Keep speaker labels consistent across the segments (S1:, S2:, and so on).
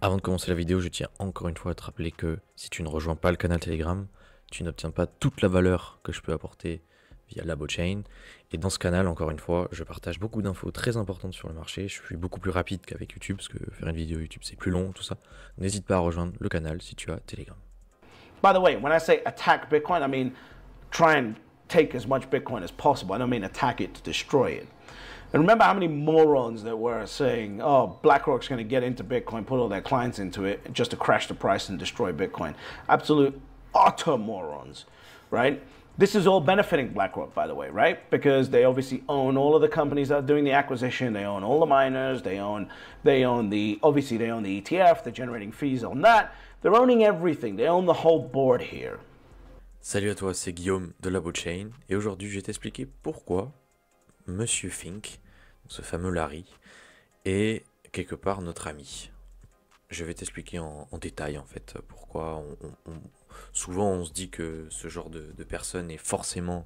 S1: Avant de commencer la vidéo, je tiens encore une fois à te rappeler que si tu ne rejoins pas le canal Telegram, tu n'obtiens pas toute la valeur que je peux apporter via LaboChain. Et dans ce canal, encore une fois, je partage beaucoup d'infos très importantes sur le marché. Je suis beaucoup plus rapide qu'avec YouTube, parce que faire une vidéo YouTube c'est plus long, tout ça. N'hésite pas à rejoindre le canal si tu as Telegram.
S2: By the way, when I say attack Bitcoin, I mean try and take as much Bitcoin as possible. I don't mean attack it to destroy it. And remember how many morons there were saying, oh, BlackRock's going to get into Bitcoin, put all their clients into it just to crash the price and destroy Bitcoin. Absolute utter morons, right? This is all benefiting BlackRock, by the way, right? Because they obviously own all of the companies that are doing the acquisition. They own all the miners. They own the ETF. They're generating fees on that. They're owning everything. They own the whole board here.
S1: Salut à toi, c'est Guillaume de LaboChain. Et aujourd'hui, je vais t'expliquer pourquoi Monsieur Fink, ce fameux Larry, est quelque part notre ami. Je vais t'expliquer en détail en fait pourquoi souvent on se dit que ce genre de personne est forcément,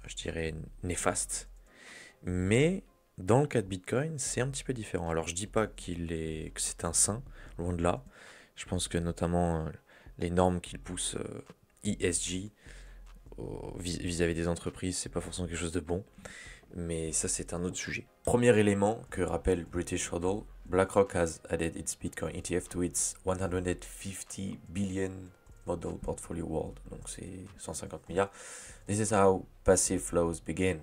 S1: je dirais, néfaste. Mais dans le cas de Bitcoin, c'est un petit peu différent. Alors je dis pas que c'est un saint, loin de là. Je pense que notamment les normes qu'il pousse ESG vis-à-vis des entreprises, c'est pas forcément quelque chose de bon. Mais ça, c'est un autre sujet. Premier élément que rappelle British Hodl, BlackRock has added its Bitcoin ETF to its 150 billion model portfolio world. Donc c'est 150 milliards. This is how passive flows begin.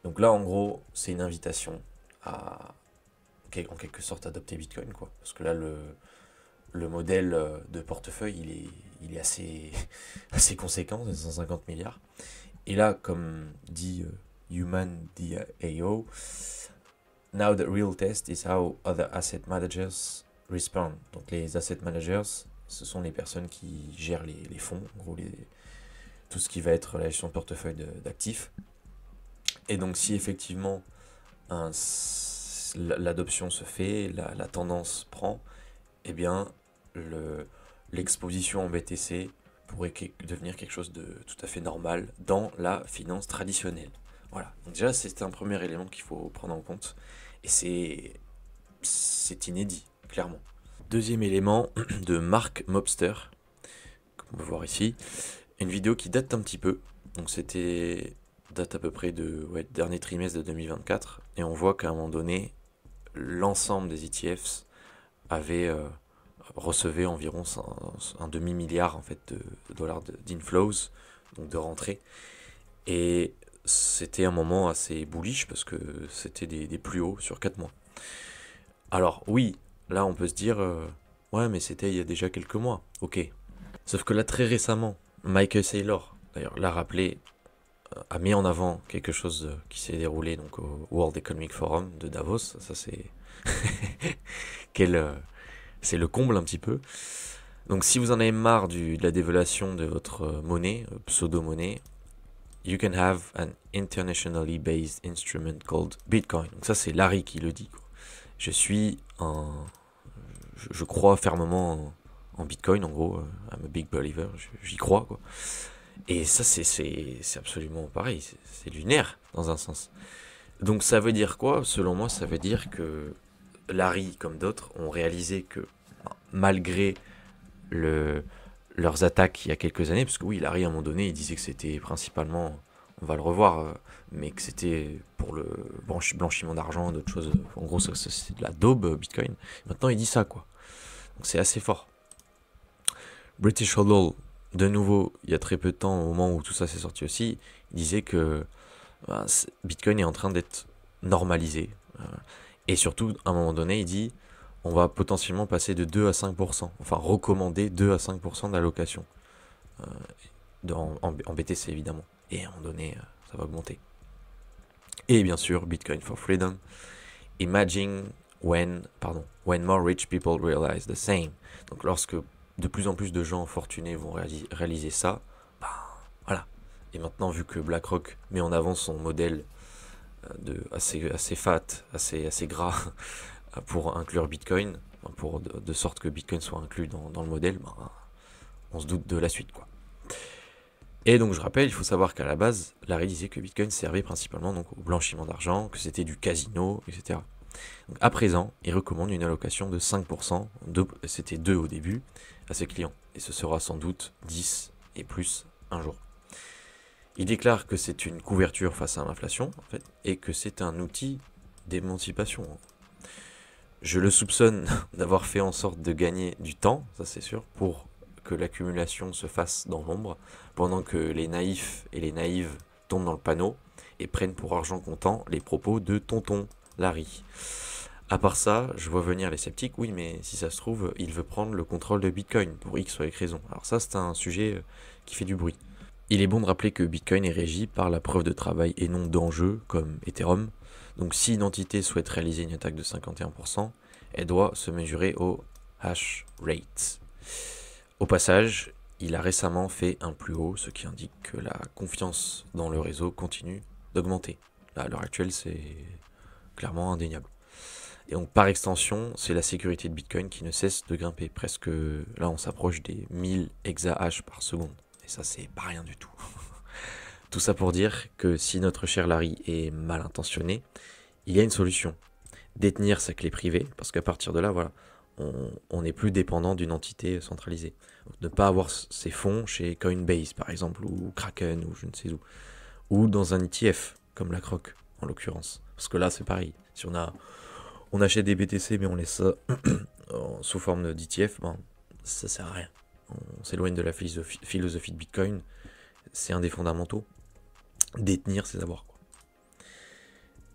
S1: Donc là, en gros, c'est une invitation à, en quelque sorte, adopter Bitcoin, quoi. Parce que là, le modèle de portefeuille, il est assez, assez conséquent, c'est 150 milliards. Et là, comme dit Human DAO, now the real test is how other asset managers respond. Donc les asset managers, ce sont les personnes qui gèrent les fonds, en gros tout ce qui va être la gestion de portefeuille d'actifs. Et donc si effectivement l'adoption se fait, la tendance prend, eh bien l'exposition en BTC pourrait devenir quelque chose de tout à fait normal dans la finance traditionnelle. Voilà, donc déjà c'est un premier élément qu'il faut prendre en compte, et c'est inédit, clairement. Deuxième élément de Mark Mobster, comme on peut voir ici, une vidéo qui date un petit peu, donc date à peu près de dernier trimestre de 2024, et on voit qu'à un moment donné, l'ensemble des ETFs recevait environ un demi-milliard en fait de dollars d'inflows, donc de rentrée, et c'était un moment assez bullish parce que c'était des plus hauts sur 4 mois. Alors oui, là on peut se dire, ouais mais c'était il y a déjà quelques mois, ok. Sauf que là très récemment, Michael Saylor, d'ailleurs l'a rappelé, a mis en avant quelque chose qui s'est déroulé donc au World Economic Forum de Davos, ça c'est c'est le comble un petit peu. Donc si vous en avez marre de la dévaluation de votre monnaie, pseudo-monnaie, you can have an internationally based instrument called Bitcoin. Donc ça c'est Larry qui le dit, quoi. Je crois fermement en Bitcoin, en gros, I'm a big believer, j'y crois, quoi. Et ça c'est absolument pareil, c'est lunaire dans un sens. Donc ça veut dire quoi? Selon moi, ça veut dire que Larry, comme d'autres, ont réalisé que malgré leurs attaques il y a quelques années, parce que oui, Larry à un moment donné il disait que c'était principalement, on va le revoir, mais que c'était pour le blanchiment d'argent, d'autres choses, en gros c'est de la daube Bitcoin. Maintenant il dit ça, quoi, donc c'est assez fort. British Hodl, de nouveau, il y a très peu de temps, au moment où tout ça s'est sorti aussi, il disait que Bitcoin est en train d'être normalisé, et surtout à un moment donné il dit on va potentiellement passer de 2 à 5%, enfin recommander 2 à 5% d'allocation en BTC évidemment, et à un moment donné ça va augmenter. Et bien sûr Bitcoin for Freedom, imagine when more rich people realize the same. Donc lorsque de plus en plus de gens fortunés vont réaliser ça, voilà. Et maintenant, vu que BlackRock met en avant son modèle assez fat, assez gras pour inclure Bitcoin, de sorte que Bitcoin soit inclus dans le modèle, on se doute de la suite, quoi. Et donc je rappelle, il faut savoir qu'à la base, Larry disait que Bitcoin servait principalement donc au blanchiment d'argent, que c'était du casino, etc. Donc, à présent, il recommande une allocation de 5%, c'était 2 au début, à ses clients. Et ce sera sans doute 10 et plus un jour. Il déclare que c'est une couverture face à l'inflation, en fait, et que c'est un outil d'émancipation. Je le soupçonne d'avoir fait en sorte de gagner du temps, ça c'est sûr, pour que l'accumulation se fasse dans l'ombre, pendant que les naïfs et les naïves tombent dans le panneau et prennent pour argent comptant les propos de tonton Larry. À part ça, je vois venir les sceptiques, oui mais si ça se trouve, il veut prendre le contrôle de Bitcoin, pour X ou Y raison. Alors ça c'est un sujet qui fait du bruit. Il est bon de rappeler que Bitcoin est régi par la preuve de travail et non d'enjeux comme Ethereum. Donc si une entité souhaite réaliser une attaque de 51%, elle doit se mesurer au hash rate. Au passage, il a récemment fait un plus haut, ce qui indique que la confiance dans le réseau continue d'augmenter. Là, à l'heure actuelle, c'est clairement indéniable. Et donc par extension, c'est la sécurité de Bitcoin qui ne cesse de grimper. Presque, là on s'approche des 1000 exahash par seconde. Et ça c'est pas rien du tout. Tout ça pour dire que si notre cher Larry est mal intentionné, il y a une solution. Détenir sa clé privée, parce qu'à partir de là, voilà, on n'est plus dépendant d'une entité centralisée. Donc, ne pas avoir ses fonds chez Coinbase par exemple, ou Kraken, ou je ne sais où. Ou dans un ETF, comme BlackRock en l'occurrence. Parce que là c'est pareil. Si on achète des BTC mais on laisse ça sous forme d'ETF, ben, ça sert à rien. On s'éloigne de la philosophie de Bitcoin. C'est un des fondamentaux. Détenir ses avoirs, quoi.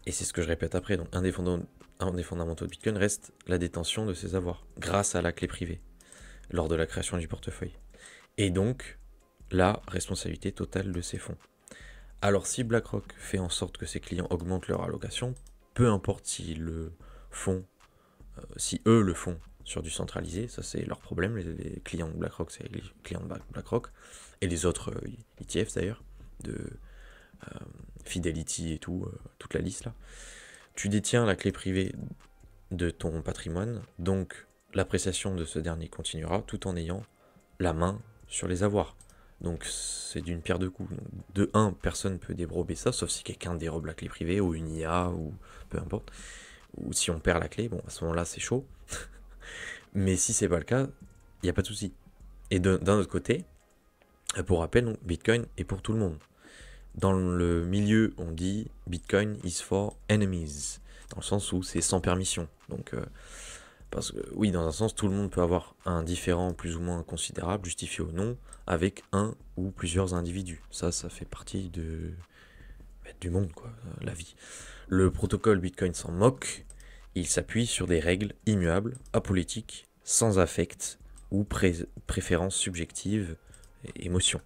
S1: Et c'est ce que je répète après. Donc un des fondamentaux de Bitcoin reste la détention de ses avoirs grâce à la clé privée lors de la création du portefeuille. Et donc la responsabilité totale de ses fonds. Alors si BlackRock fait en sorte que ses clients augmentent leur allocation, peu importe s'ils le font, si eux le font sur du centralisé, ça c'est leur problème, les clients de BlackRock c'est les clients de BlackRock, et les autres ETF d'ailleurs, de Fidelity et tout, toute la liste là. Tu détiens la clé privée de ton patrimoine, donc l'appréciation de ce dernier continuera tout en ayant la main sur les avoirs. Donc c'est d'une pierre deux coups. De un, personne ne peut dérober ça, sauf si quelqu'un dérobe la clé privée, ou une IA, ou peu importe. Ou si on perd la clé, bon à ce moment-là c'est chaud. Mais si c'est pas le cas, il n'y a pas de souci. Et d'un autre côté, pour rappel, donc, Bitcoin est pour tout le monde. Dans le milieu, on dit Bitcoin is for enemies, dans le sens où c'est sans permission. Donc, parce que oui, dans un sens, tout le monde peut avoir un différend plus ou moins considérable, justifié ou non, avec un ou plusieurs individus. Ça fait partie du monde, quoi, la vie. Le protocole Bitcoin s'en moque. Il s'appuie sur des règles immuables, apolitiques, sans affect ou préférences subjectives et émotions.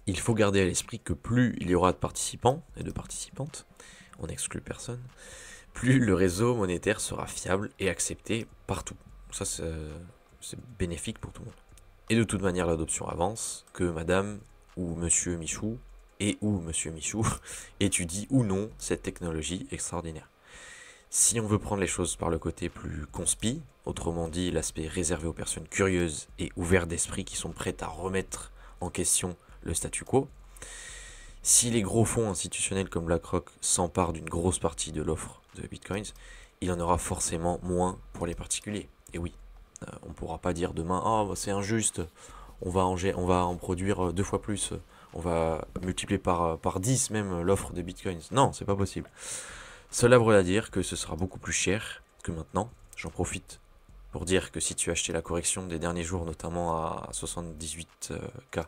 S1: Il faut garder à l'esprit que plus il y aura de participants et de participantes, on n'exclut personne, plus le réseau monétaire sera fiable et accepté partout. Ça, c'est bénéfique pour tout le monde. Et de toute manière, l'adoption avance, que madame ou monsieur Michou ou monsieur Michou étudie ou non cette technologie extraordinaire. Si on veut prendre les choses par le côté plus conspi, autrement dit l'aspect réservé aux personnes curieuses et ouvertes d'esprit qui sont prêtes à remettre en question le statu quo, si les gros fonds institutionnels comme BlackRock s'emparent d'une grosse partie de l'offre de Bitcoins, il y en aura forcément moins pour les particuliers. Et oui, on ne pourra pas dire demain « Oh, c'est injuste, on va en produire 2 fois plus, on va multiplier par 10 même l'offre de Bitcoins. » Non, c'est pas possible. Cela voudrait dire que ce sera beaucoup plus cher que maintenant. J'en profite pour dire que si tu as acheté la correction des derniers jours, notamment à 78K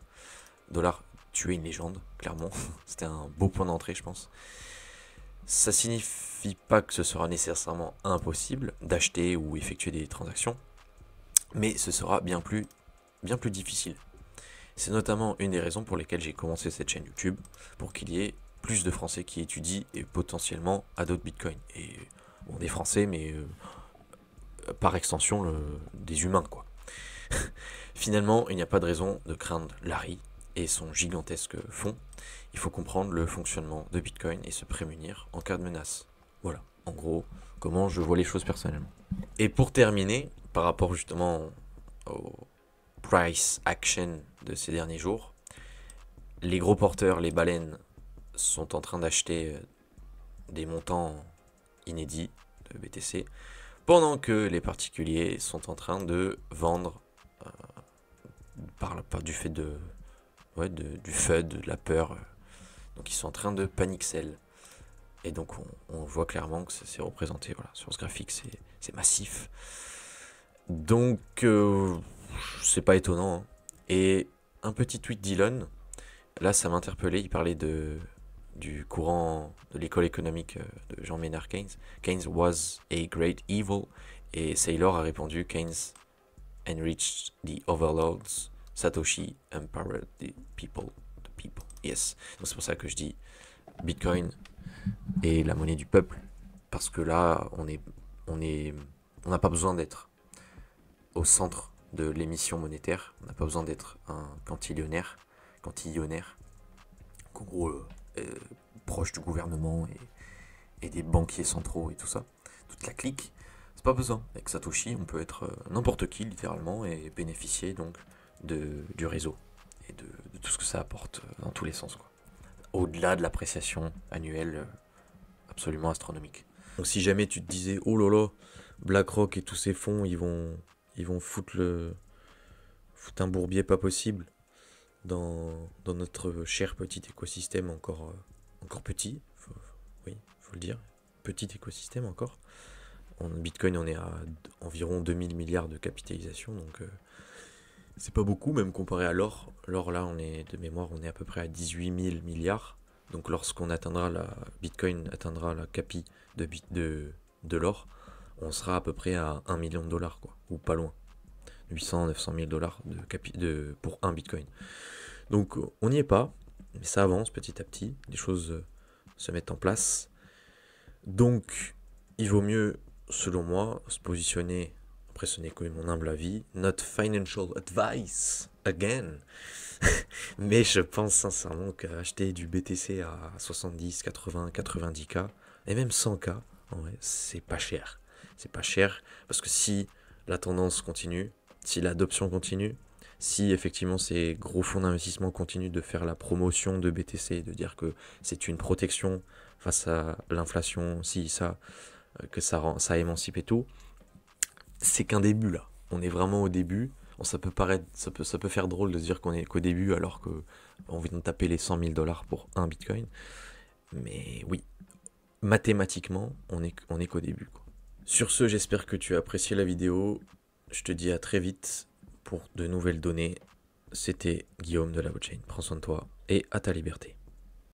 S1: $, tu es une légende, clairement. C'était un beau point d'entrée, je pense. Ça signifie pas que ce sera nécessairement impossible d'acheter ou effectuer des transactions, mais ce sera bien plus difficile. C'est notamment une des raisons pour lesquelles j'ai commencé cette chaîne YouTube, pour qu'il y ait plus de Français qui étudient et potentiellement adoptent Bitcoin. Et bon, des Français, mais par extension des humains, quoi. Finalement, il n'y a pas de raison de craindre Larry et son gigantesque fonds. Il faut comprendre le fonctionnement de Bitcoin et se prémunir en cas de menace. Voilà, en gros, comment je vois les choses personnellement. Et pour terminer, par rapport justement au price action de ces derniers jours, les gros porteurs, les baleines, sont en train d'acheter des montants inédits de le BTC, pendant que les particuliers sont en train de vendre du fait du FUD, de la peur. Donc ils sont en train de panic sell. Et donc on voit clairement que c'est représenté, voilà, sur ce graphique, c'est massif. Donc c'est pas étonnant, hein. Et un petit tweet d'Elon, là ça m'a interpellé, il parlait du courant de l'école économique de Jean Maynard Keynes. Keynes was a great evil. Et Saylor a répondu, Keynes enriched the overlords, Satoshi empowered the people. Yes. Donc c'est pour ça que je dis Bitcoin est la monnaie du peuple, parce que là on n'a pas besoin d'être au centre de l'émission monétaire, on n'a pas besoin d'être un cantillionnaire, qu'en gros proche du gouvernement et des banquiers centraux et tout ça, toute la clique. C'est pas besoin. Avec Satoshi, on peut être n'importe qui littéralement et bénéficier donc du réseau et de tout ce que ça apporte dans tous les sens, quoi. Au-delà de l'appréciation annuelle absolument astronomique. Donc si jamais tu te disais oh là là, BlackRock et tous ces fonds ils vont foutre un bourbier pas possible dans notre cher petit écosystème encore petit, oui, faut le dire, petit écosystème encore. En Bitcoin, on est à environ 2000 milliards de capitalisation, donc c'est pas beaucoup, même comparé à l'or. L'or, là, on est à peu près à 18 000 milliards. Donc lorsqu'on atteindra Bitcoin atteindra la capi de l'or, on sera à peu près à 1 million de dollars, quoi, ou pas loin. 800-900 000 dollars pour un Bitcoin. Donc on n'y est pas, mais ça avance petit à petit, les choses se mettent en place. Donc il vaut mieux, selon moi, se positionner, après ce n'est que mon humble avis, not financial advice again, mais je pense sincèrement qu'acheter du BTC à 70, 80, 90K, et même 100K, en vrai, c'est pas cher. C'est pas cher, parce que si la tendance continue, si l'adoption continue, si effectivement ces gros fonds d'investissement continuent de faire la promotion de BTC, de dire que c'est une protection face à l'inflation, que ça émancipe et tout, c'est qu'un début là. On est vraiment au début. Bon, ça peut faire drôle de se dire qu'on est qu'au début alors qu'on vient de taper les 100 000 dollars pour un Bitcoin. Mais oui, mathématiquement, on est qu'au début, quoi. Sur ce, j'espère que tu as apprécié la vidéo. Je te dis à très vite pour de nouvelles données. C'était Guillaume de la Blockchain. Prends soin de toi et à ta liberté.